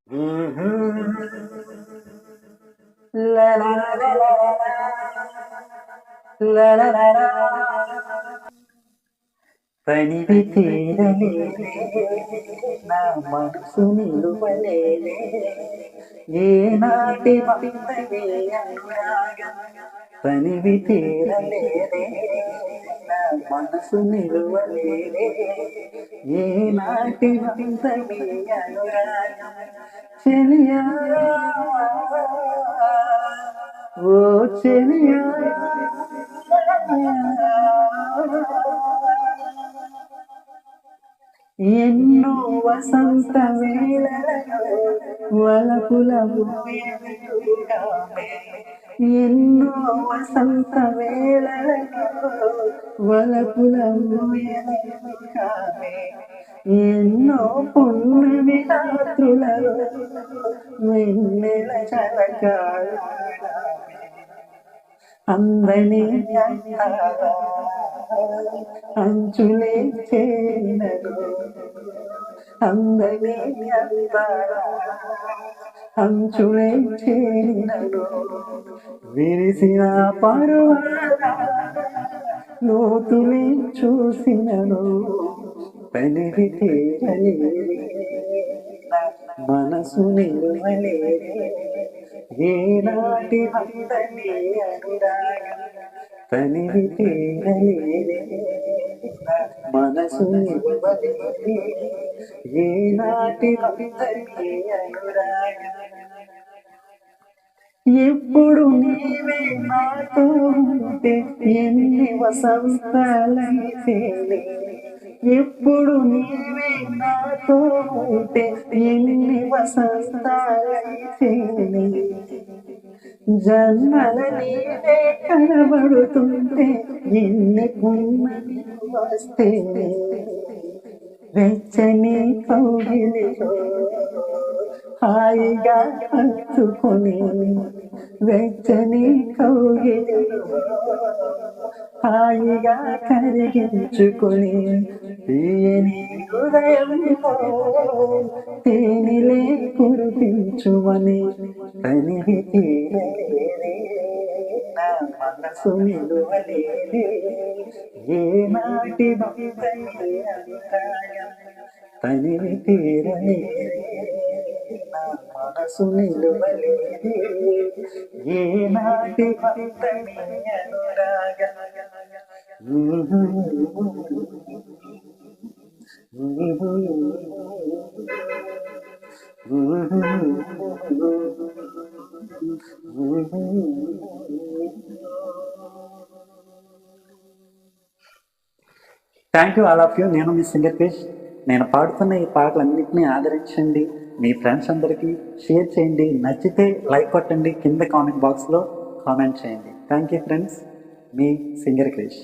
La la la la la la la la la. తనివి తీరలేదే నా మనసు నిలువలేదే ఏనాటి బంధమే అనురాగం తనివి తీరలేదే నా మనసు నిలువలేదే ఏనాటి బంధమే అనురాగం చెలియా ఓ చెలియా ఎన్నో వసంత వేళలలో వలపుల ఊయలుగామే ఎన్నో వసంత వేళలలో వలపుల ఊయలుగామే ఎన్నో పున్నమి రాత్రులలో వెన్నెల చలకాలు అందని అంచులే చేరినను అందని అంచులే చేరినను విరిసిన పర్వాల లోతులే చూసినను తనివి తీరలేదే మనసు నిలువలేదే ఏనాటి బంధమే అనురాగం తనివి తీరలేదే మనసు నిలువలేదే ఏనాటి బంధమే అనురాగం ఎప్పుడు నీవే నాతో ఉంటే ఎన్ని వసంతాలైతేనే ఎప్పుడు నీవే నాతో ఉంటే ఎన్ని వసంతాలైతేనే జన్మల నీవే కనబడుతుంటే ఎన్ని పున్నమి వస్తేనే వెచ్చని కౌగిలిలో హాయిగా హత్తుకొని వెచ్చని కౌగిలిలో హాయిగా కరిగించుకొని తీయని హృదయంలో తేనెలే కురిపించుమని తనివి తీరలేదే నా మనసు నిలువలేదే ఏనాటి బంధమే అనురాగం తనివి తీరలేదే నా మనసు నిలువలేదే ఏనాటి బంధమే అనురాగం thank you all of you. నేను మీ సింగర్ క్రిష్. నేను పాడుతున్న ఈ పాటలన్నింటినీ ఆదరించండి, మీ ఫ్రెండ్స్ అందరికీ షేర్ చేయండి, నచ్చితే లైక్ కొట్టండి, కింద కామెంట్ బాక్స్లో కామెంట్ చేయండి. థ్యాంక్ యూ ఫ్రెండ్స్, మీ సింగర్ క్రిష్.